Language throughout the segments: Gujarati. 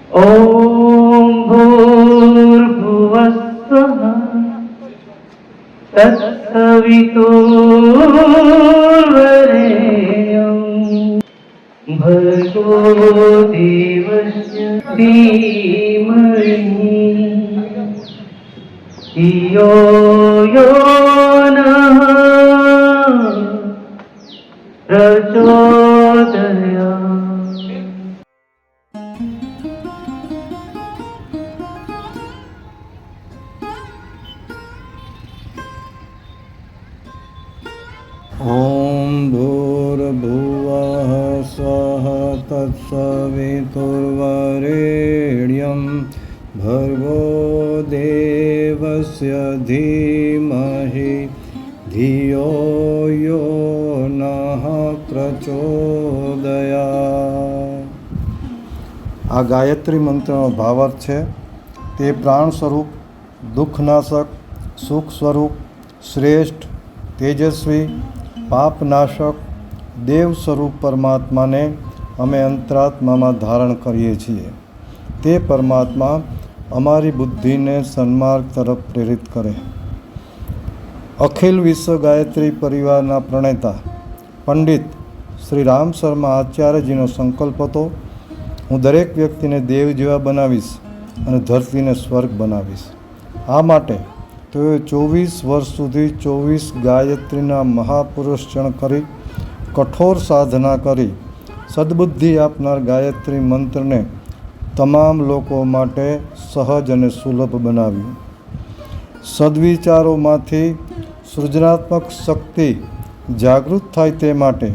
ॐ भूर्भुवस्सुः तत्सवितुर्वरेण्यं भर्गो देवस्य धीमहि धियो यो नः प्रचोदयात्। ॐ भूर्भुवः स्वः तत्सवितुर्वरेण्यं भर्गो देवस्य धीमहि धियो यो नः प्रचोदयात्। આ ગાયત્રી મંત્રનો ભાવાર્થ છે તે પ્રાણ સ્વરૂપ, દુઃખનાશક, સુખ સ્વરૂપ, શ્રેષ્ઠ, તેજસ્વી, પાપનાશક, દેવ સ્વરૂપ પરમાત્માને અમે અંતરાત્મામાં ધારણ કરીએ છીએ. તે પરમાત્મા અમારી બુદ્ધિને સન્માર્ગ તરફ પ્રેરિત કરે. અખિલ વિશ્વ ગાયત્રી પરિવારના પ્રણેતા પંડિત શ્રી રામ શર્મા આચાર્યજીનો સંકલ્પ હતો, હું દરેક વ્યક્તિને દેવ જેવા બનાવીશ અને ધરતીને સ્વર્ગ બનાવીશ. આ માટે તેઓએ 24 વર્ષ સુધી 24 ગાયત્રીના મહાપુરુષચણ કરી કઠોર સાધના કરી સદબુદ્ધિ આપનાર ગાયત્રી મંત્રને તમામ લોકો માટે સહજ અને સુલભ બનાવ્યું. સદવિચારોમાંથી સૃજનાત્મક શક્તિ જાગૃત થાય તે માટે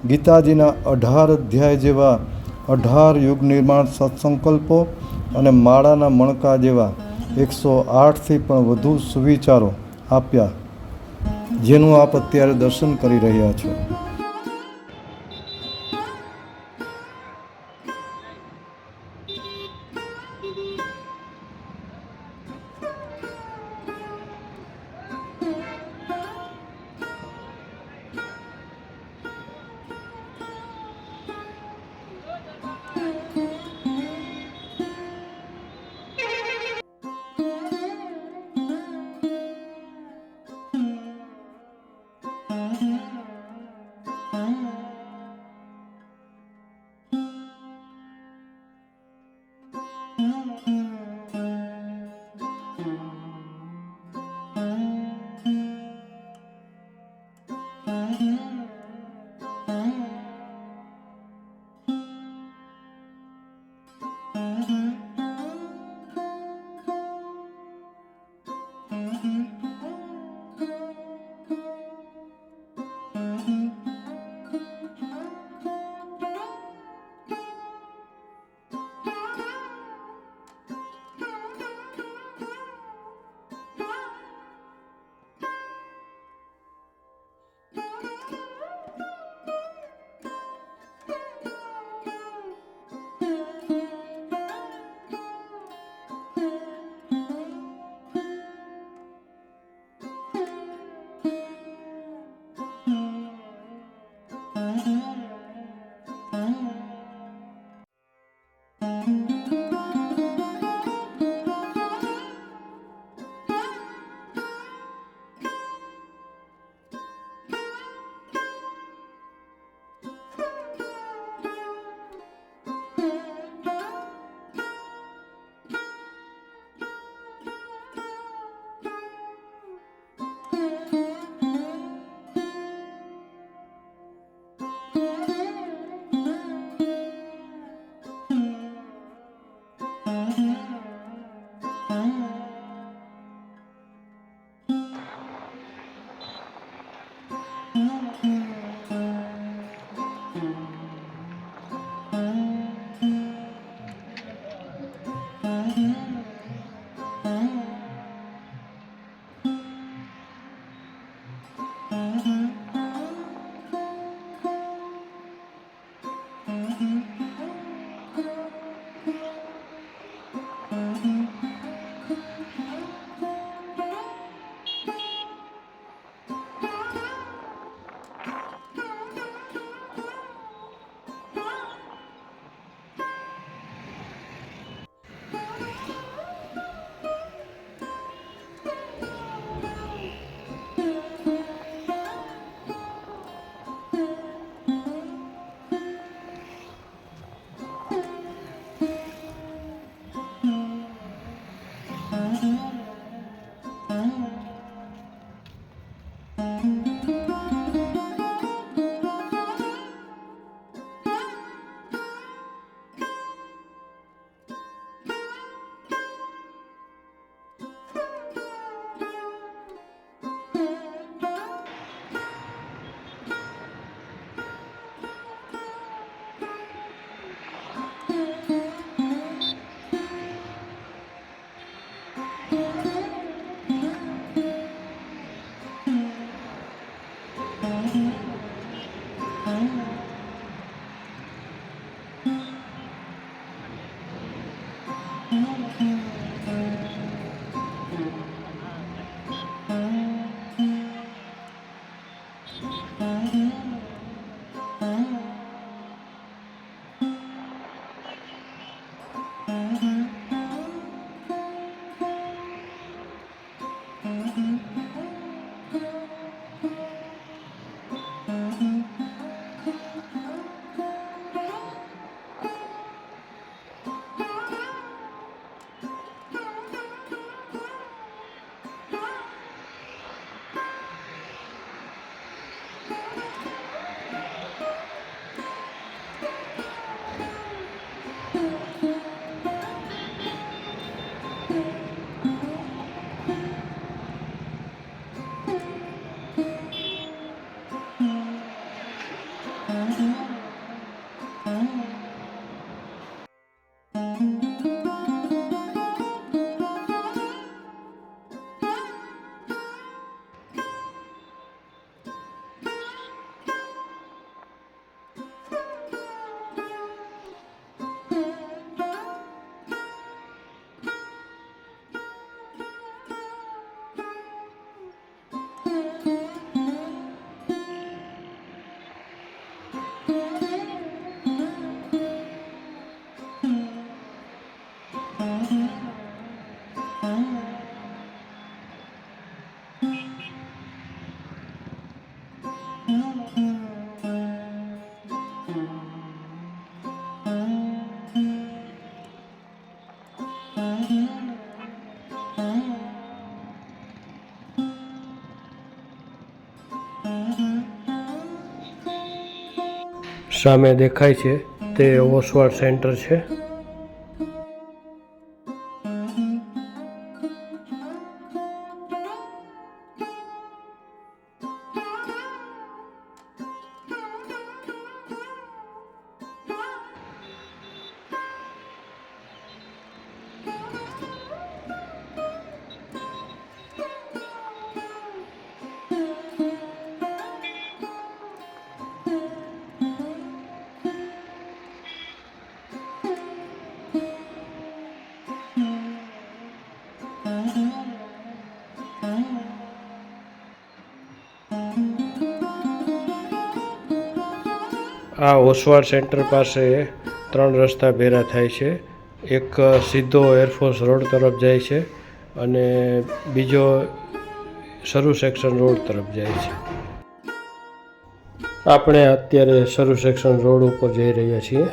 ગીતાજીના 18 અધ્યાય જેવા 18 યુગ નિર્માણ સત્સંકલ્પો અને માળાના મણકા જેવા 108થી પણ વધુ સુવિચારો આપ્યા, જેનું આપ અત્યારે દર્શન કરી રહ્યા છો. સામે દેખાય છે તે ઓસવાડ સેન્ટર છે. આ ઓસવાડ સેન્ટર પાસે 3 રસ્તા ભેરા થાય છે. એક સીધો એરફોર્સ રોડ તરફ જાય છે અને બીજો સરૂ સેક્શન રોડ તરફ જાય છે. આપણે અત્યારે સરૂ સેક્શન રોડ ઉપર જઈ રહ્યા છીએ.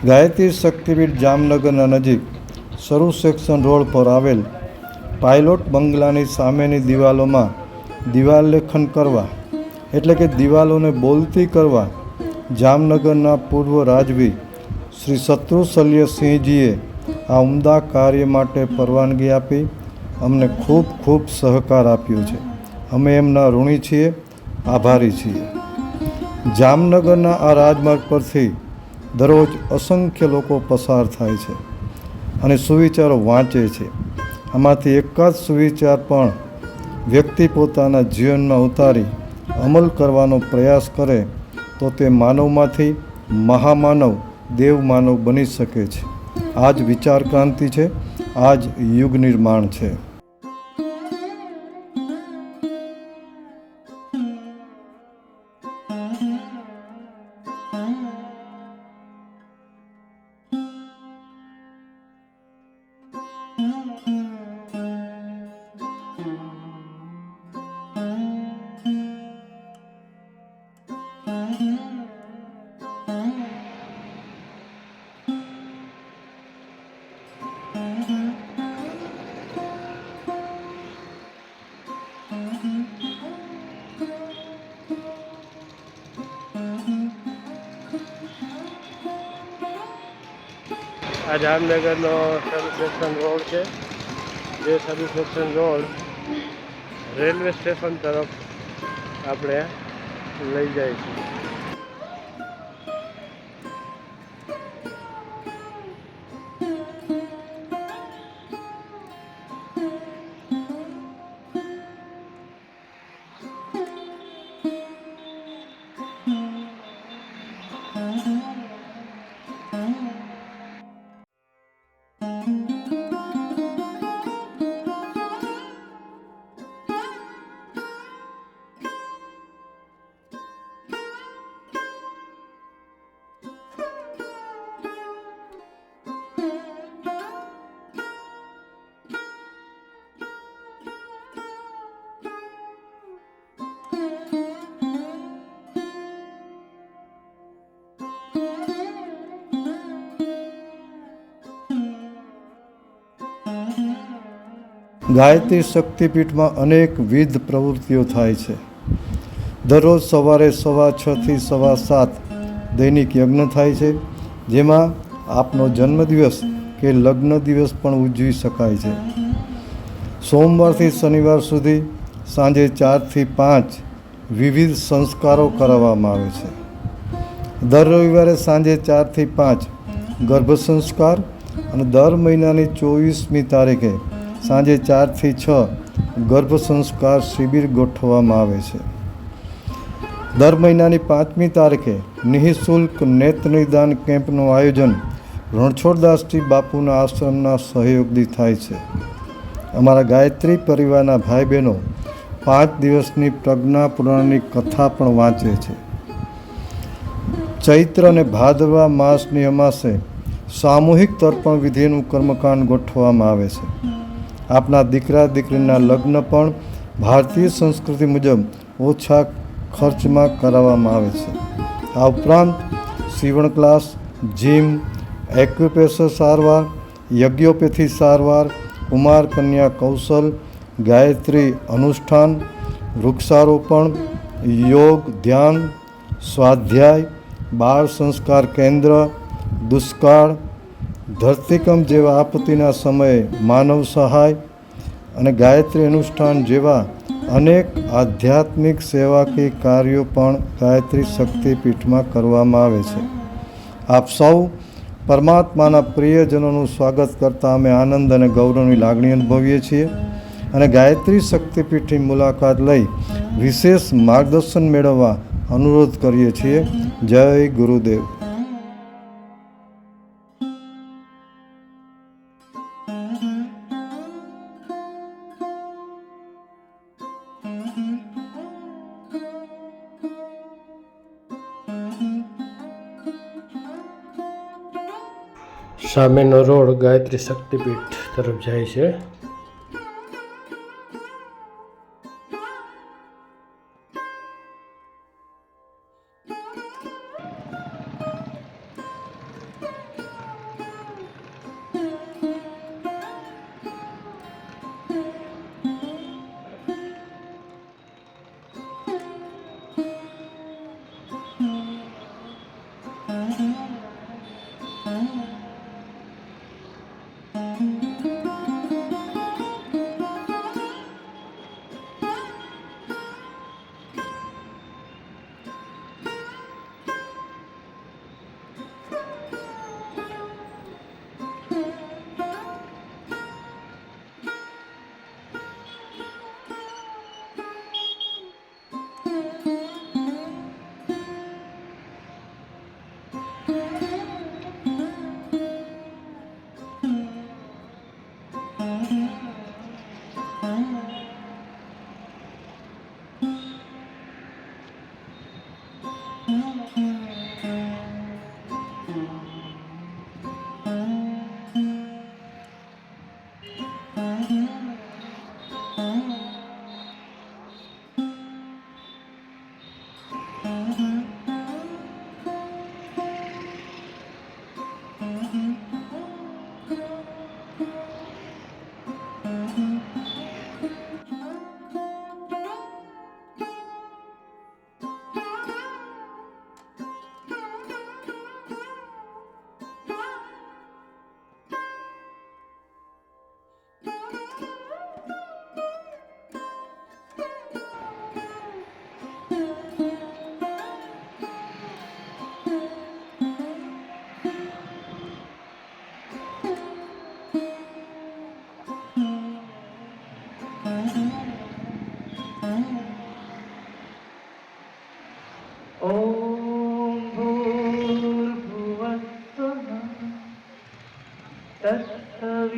ગાયત્રી શક્તિપીઠ જામનગરના નજીક સરૂ સેક્શન રોડ પર આવેલ પાયલોટ બંગલાની સામેની દિવાલોમાં દિવાલ લેખન કરવા એટલે કે દિવાલોને બોલતી કરવા જામનગરના પૂર્વ રાજવી શ્રી શત્રુશલ્યસિંહજીએ આ ઉમદા કાર્ય માટે પરવાનગી આપી અમને ખૂબ ખૂબ સહકાર આપ્યો છે. અમે એમના ઋણી છીએ, આભારી છીએ. જામનગરના આ રાજમાર્ગ પરથી દરરોજ અસંખ્ય લોકો પસાર થાય છે અને સુવિચારો વાંચે છે. આમાંથી એકાદ સુવિચાર પણ વ્યક્તિ પોતાના જીવનમાં ઉતારી અમલ કરવાનો પ્રયાસ કરે તો તે માનવમાંથી મહામાનવ દેવમાનવ બની શકે છે. આ જ વિચાર ક્રાંતિ છે, આ જ યુગ નિર્માણ છે. આ જામનગરનો સર્વિસ સેક્શન રોડ છે, જે service section road railway station તરફ આપણે લઈ જાય છે. ગાયત્રી શક્તિપીઠમાં અનેકવિધ પ્રવૃત્તિઓ થાય છે. દરરોજ સવારે 6:15 થી 7:15 દૈનિક યજ્ઞ થાય છે, જેમાં આપનો જન્મદિવસ કે લગ્ન દિવસ પણ ઉજવી શકાય છે. સોમવારથી શનિવાર સુધી સાંજે 4 થી 5 વિવિધ સંસ્કારો કરાવવામાં આવે છે. દર રવિવારે સાંજે 4 થી 5 ગર્ભ સંસ્કાર અને દર મહિનાની 24મી તારીખે સાંજે 4 થી 6 ગર્ભ સંસ્કાર શિબિર ગોઠવવામાં આવે છે. દર મહિનાની 5મી તારીખે નિઃશુલ્ક નેત્ર નિદાન કેમ્પનું આયોજન રણછોડદાસજી બાપુના આશ્રમના સહયોગથી થાય છે. અમારા ગાયત્રી પરિવારના ભાઈ બહેનો 5 દિવસની પ્રજ્ઞા પુરાણની કથા પણ વાંચે છે. ચૈત્ર અને ભાદરવા માસની અમાસે સામૂહિક તર્પણ વિધિનું કર્મકાંડ ગોઠવવામાં આવે છે. આપના દીકરા દીકરીના લગ્ન પણ ભારતીય સંસ્કૃતિ મુજબ ઓછા ખર્ચમાં કરાવવામાં આવે છે. આ ઉપરાંત સીવણ ક્લાસ, જીમ, એક્યુપ્રેશર સારવાર, યજ્ઞોપેથી સારવાર, કુમાર કન્યા કૌશલ, ગાયત્રી અનુષ્ઠાન, વૃક્ષારોપણ, યોગ, ધ્યાન, સ્વાધ્યાય, બાળ સંસ્કાર કેન્દ્ર, દુષ્કાળ, ધરતીકંપ જેવા આપત્તિના સમયે માનવ સહાય અને ગાયત્રી અનુષ્ઠાન જેવા અનેક આધ્યાત્મિક સેવાકીય કાર્યો પણ ગાયત્રી શક્તિપીઠમાં કરવામાં આવે છે. આપ સૌ પરમાત્માના પ્રિયજનોનું સ્વાગત કરતાં અમે આનંદ અને ગૌરવની લાગણી અનુભવીએ છીએ અને ગાયત્રી શક્તિપીઠની મુલાકાત લઈ વિશેષ માર્ગદર્શન મેળવવા અનુરોધ કરીએ છીએ. જય ગુરુદેવ. સામેનો રોડ ગાયત્રી શક્તિપીઠ તરફ જાય છે. ॐ भूर्भुवस्सुः तत्सवितुर्वरेण्यं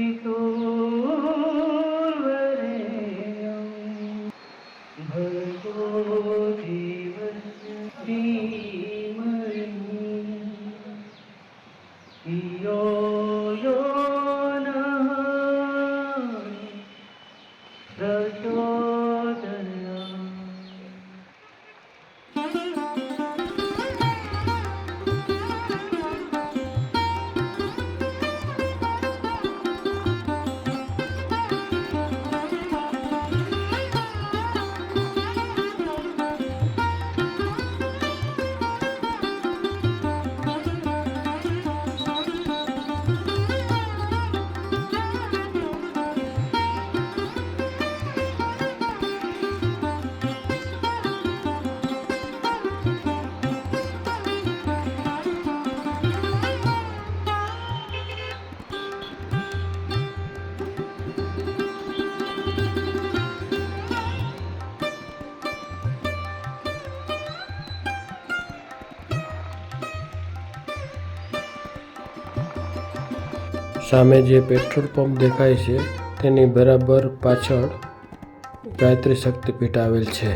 भर्गो देवस्य धीमहि धियो यो नः प्रचोदयात्। સામે જે પેટ્રોલ પંપ દેખાય છે તેની બરાબર પાછળ ગાયત્રી શક્તિપીઠ આવેલ છે.